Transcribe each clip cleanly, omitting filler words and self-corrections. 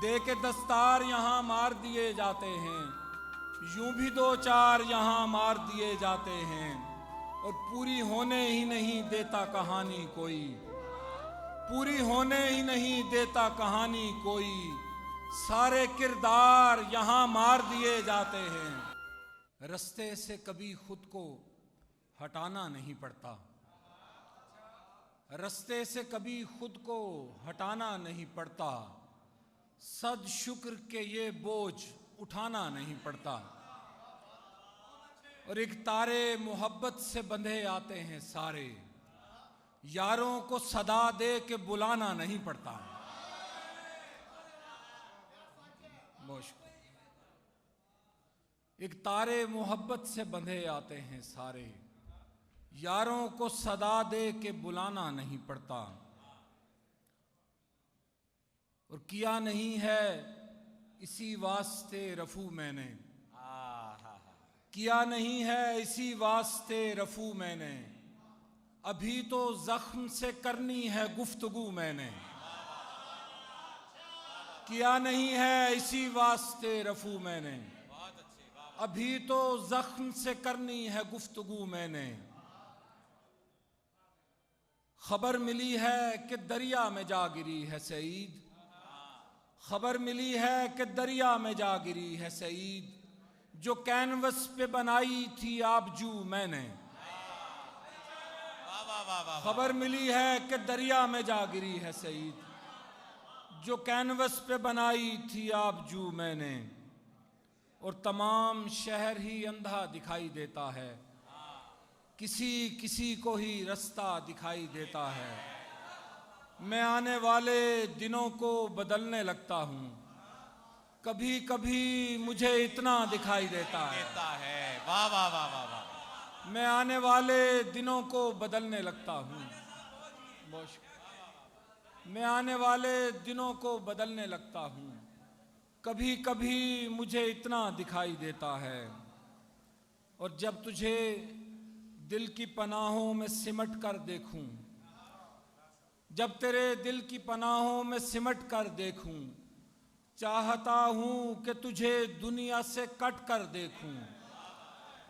दे के दस्तार यहाँ मार दिए जाते हैं, यूं भी दो चार यहाँ मार दिए जाते हैं, और पूरी होने ही नहीं देता कहानी कोई, पूरी होने ही नहीं देता कहानी कोई, सारे किरदार यहाँ मार दिए जाते हैं। रास्ते से कभी खुद को हटाना नहीं पड़ता, रास्ते से कभी खुद को हटाना नहीं पड़ता, सद शुक्र के ये बोझ उठाना नहीं पड़ता, और एक तारे मोहब्बत से बंधे आते हैं सारे, यारों को सदा दे के बुलाना नहीं पड़ता। एक तारे मोहब्बत से बंधे आते हैं सारे, यारों को सदा दे के बुलाना नहीं पड़ता, और किया नहीं है इसी वास्ते रफू मैंने, किया नहीं है इसी वास्ते रफू मैंने, अभी तो जख्म से करनी है गुफ्तगू मैंने, किया नहीं है इसी वास्ते रफू मैंने, अभी तो जख्म से करनी है गुफ्तगू मैंने। खबर मिली है कि दरिया में जा गिरी है सईद, खबर मिली है कि दरिया में जा गिरी है सईद, जो कैनवस पे बनाई थी आबजू मैंने, खबर मिली है कि दरिया में जा गिरी है सईद, जो कैनवस पे बनाई थी आबजू मैंने, और तमाम शहर ही अंधा दिखाई देता है, किसी किसी को ही रास्ता दिखाई देता है। मैं आने वाले दिनों को बदलने लगता हूँ, कभी कभी मुझे इतना दिखाई देता है। वाह वाह वाह वाह वाह। मैं आने वाले दिनों को बदलने लगता हूँ, मैं आने वाले दिनों को बदलने लगता हूँ, कभी कभी मुझे इतना दिखाई देता है। और जब तुझे दिल की पनाहों में सिमट कर देखूं, जब तेरे दिल की पनाहों में सिमट कर देखूं, चाहता हूं कि तुझे दुनिया से कट कर देखूं,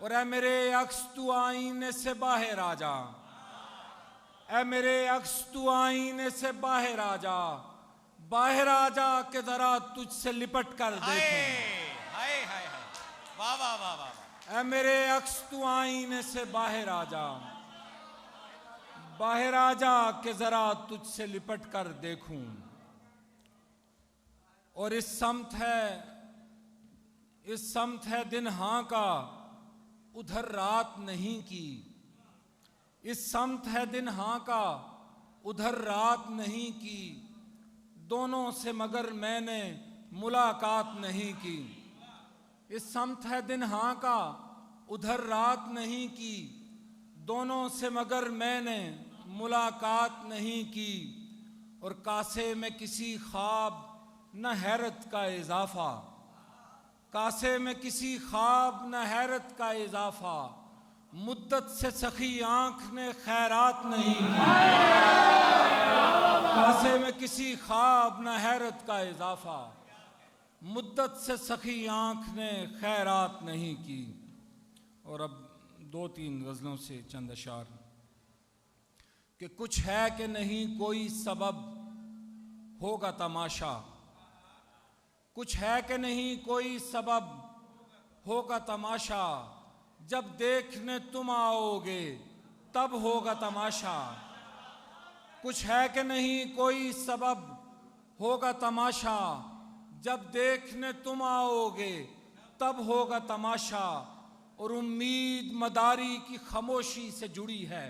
और ऐ मेरे अक्स तू आईने से बाहर आ जा, ऐ मेरे अक्स तू आईने से बाहर आ जा, बाहर आ जा के जरा तुझसे लिपट कर देखूं। हाय हाय हाय, वाह वाह वाह वाह। ऐ मेरे अक्स तू आईने से बाहर आ जा, बाहर आ जा के जरा तुझसे लिपट कर देखूं। और इस समत है दिन हाँ का, उधर रात नहीं की, इस समत है दिन हाँ का, उधर रात नहीं की, दोनों से मगर मैंने मुलाकात नहीं की। इस समत है दिन हाँ का, उधर रात नहीं की, दोनों से मगर मैंने मुलाकात नहीं की, और कासे में किसी ख्वाब न हैरत का इजाफा, कासे में किसी ख्वाब न हैरत का इजाफा, मुद्दत से सखी आंख ने खैरात नहीं की, कासे में किसी ख्वाब न हैरत का इजाफा, मुद्दत से सखी आंख ने खैरात नहीं की। और अब दो तीन गज़लों से चंद अशार कि कुछ है कि नहीं कोई सबब होगा तमाशा, कुछ है कि नहीं कोई सबब होगा तमाशा, जब देखने तुम आओगे तब होगा तमाशा, कुछ है कि नहीं कोई सबब होगा तमाशा, जब देखने तुम आओगे तब होगा तमाशा। और उम्मीद मदारी की खामोशी से जुड़ी है,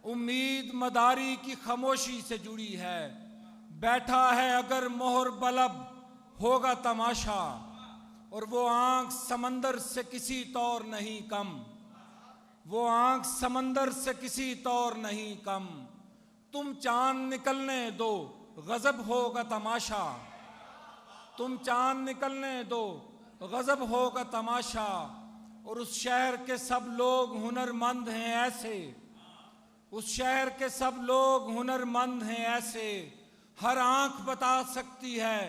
उम्मीद मदारी की खामोशी से जुड़ी है, बैठा है अगर मोहर बलब होगा तमाशा, और वो आंख समंदर से किसी तौर नहीं कम, वो आंख समंदर से किसी तौर नहीं कम, तुम चांद निकलने दो गजब होगा तमाशा, तुम चांद निकलने दो गजब होगा तमाशा। और उस शहर के सब लोग हुनरमंद हैं ऐसे, उस शहर के सब लोग हुनरमंद हैं ऐसे, हर आंख बता सकती है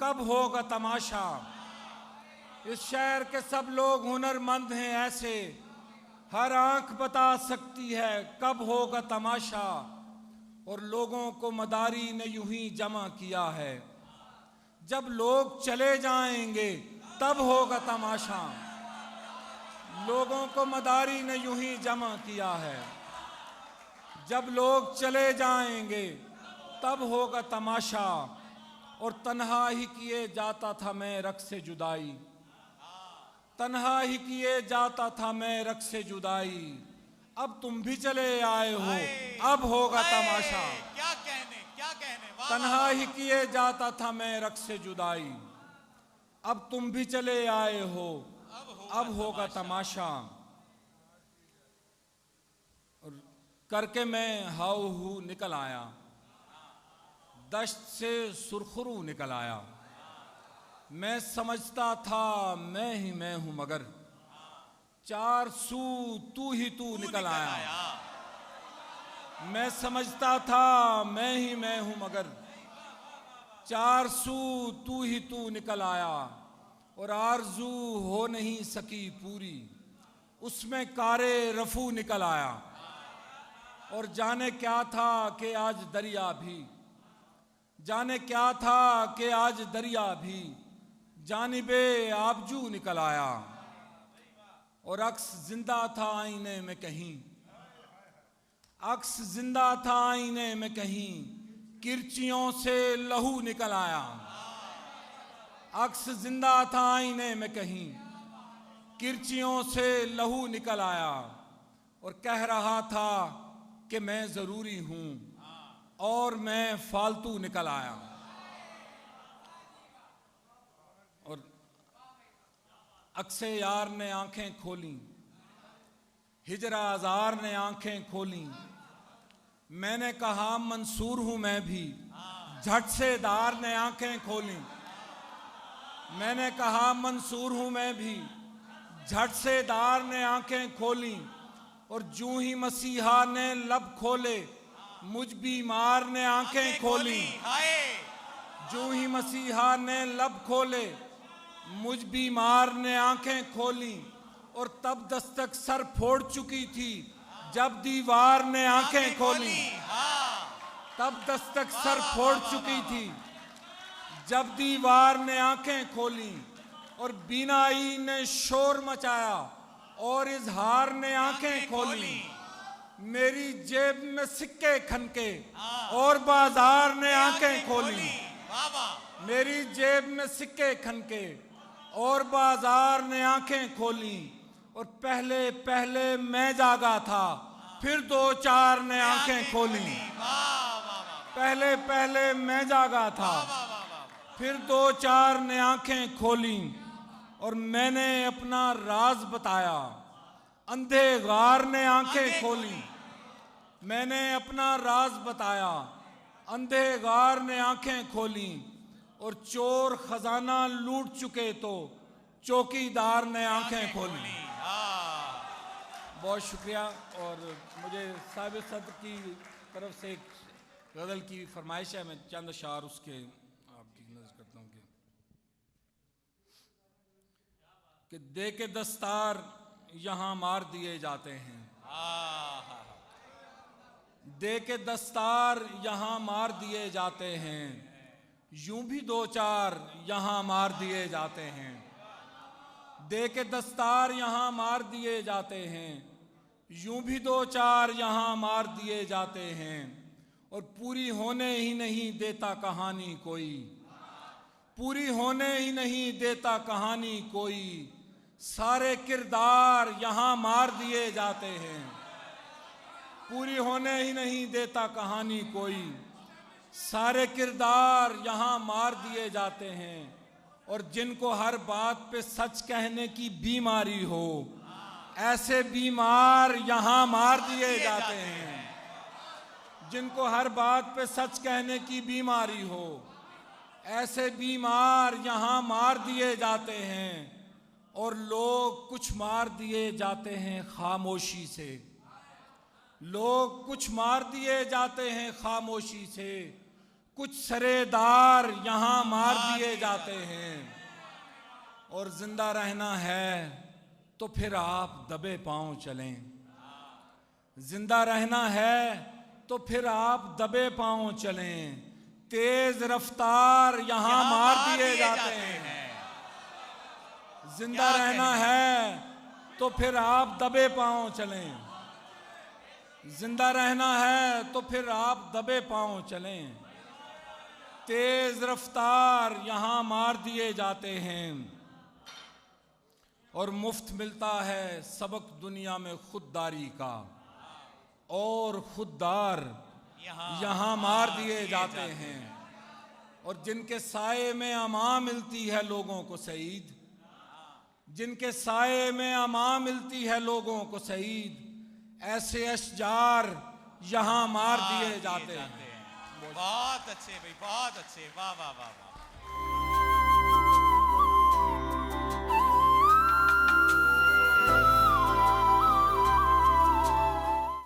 कब होगा तमाशा। इस शहर के सब लोग हुनरमंद हैं ऐसे, हर आंख बता सकती है कब होगा तमाशा। और लोगों को मदारी ने यूं ही जमा किया है, जब लोग चले जाएंगे तब होगा तमाशा। लोगों को मदारी ने यूं ही जमा किया है, जब लोग चले जाएंगे तब होगा तमाशा। और तन्हा ही किए जाता था मैं रख से जुदाई, तन्हा ही किए जाता था मैं रख से जुदाई। अब तुम भी चले आए हो, अब होगा तमाशा। क्या कहने वाह, तन्हा ही किए जाता था मैं रख से जुदाई, अब तुम भी चले आए हो, अब होगा तमाशा। और करके मैं हाउ हू निकल आया, दश्त से सुरखरू निकल आया। मैं समझता था मैं ही मैं हूं मगर चार सू तू ही तू निकल आया। मैं समझता था मैं ही मैं हूं मगर चार सू तू ही तू निकल आया। और आरजू हो नहीं सकी पूरी, उसमें कारे रफू निकल आया। और जाने क्या था कि आज दरिया भी, जाने क्या था कि आज दरिया भी जानिबे आबजू निकल आया। और अक्स जिंदा था आईने में कहीं, अक्स जिंदा था आईने में कहीं किरचियों से लहू निकल आया। अक्स जिंदा था आईने में कहीं किरचियों से लहू निकल आया। और कह रहा था कि मैं जरूरी हूं और मैं फालतू निकल आया। और अक्से यार ने आंखें खोली, हिजरा आजार ने आंखें खोली। मैंने कहा मंसूर हूं मैं भी, झट से दार ने आंखें खोली। मैंने कहा मंसूर हूं मैं भी, झट से दार ने आंखें खोली। और जूं ही मसीहा ने लब खोले, मुझ बीमार ने आंखें खोली। जूं ही मसीहा ने लब खोले, मुझ बीमार ने आंखें खोली। और तब दस्तक सर फोड़ चुकी थी जब दीवार ने आंखें खोली। तब दस्तक सर फोड़ चुकी थी जब दीवार ने आंखें खोली। और बीनाई ने शोर मचाया और इजहार ने आंखें खोली। मेरी जेब में सिक्के खनके और बाजार ने आंखें खोली। मेरी जेब में सिक्के खनके और बाजार ने आंखें खोली। और पहले पहले मैं जागा था, फिर दो चार ने आंखें खोली। पहले पहले मैं जागा था, फिर दो चार ने आंखें खोली। और मैंने अपना राज बताया, अंधे गार ने आंखें खोली। मैंने अपना राज बताया, अंधे गार ने आंखें खोली। और चोर खजाना लूट चुके तो चौकीदार ने आंखें खोली। बहुत शुक्रिया। और मुझे साहिब सदर की तरफ से एक गज़ल की फरमाइश है, मैं चंद अशार उसके आपकी नज़र करता हूँ कि दे के दस्तार यहाँ मार दिए जाते हैं, दे के दस्तार यहाँ मार दिए जाते हैं। यूं भी दो चार यहाँ मार दिए जाते हैं। दे के दस्तार यहाँ मार दिए जाते हैं, यूं भी दो चार यहाँ मार दिए जाते हैं। और पूरी होने ही नहीं देता कहानी कोई, पूरी होने ही नहीं देता कहानी कोई। सारे किरदार यहाँ मार दिए जाते हैं, पूरी होने ही नहीं देता कहानी कोई। सारे किरदार यहाँ मार दिए जाते हैं। और जिनको हर बात पे सच कहने की बीमारी हो, ऐसे बीमार यहाँ मार दिए जाते हैं। जिनको हर बात पे सच कहने की बीमारी हो, ऐसे बीमार यहाँ मार दिए जाते हैं। और लोग कुछ मार दिए जाते हैं खामोशी से, लोग कुछ मार दिए जाते हैं खामोशी से। कुछ सरेदार यहाँ मार दिए जाते हैं। और जिंदा रहना है तो फिर आप दबे पांव चलें। जिंदा रहना है तो फिर आप दबे पांव चलें। तेज रफ्तार यहाँ मार दिए जाते हैं। जिंदा रहना है तो फिर आप दबे पांव चलें। जिंदा रहना है तो फिर आप दबे पांव चलें। तेज रफ्तार यहाँ मार दिए जाते हैं। और मुफ्त मिलता है सबक दुनिया में खुददारी का, और खुददार यहाँ मार दिए जाते हैं। और जिनके साए में अमा मिलती है लोगों को सईद, जिनके साए में अमा मिलती है लोगों को सईद, ऐसे अशजार यहाँ मार दिए जाते हैं। बहुत अच्छे भाई, बहुत अच्छे, वाह वाह वाह वाह।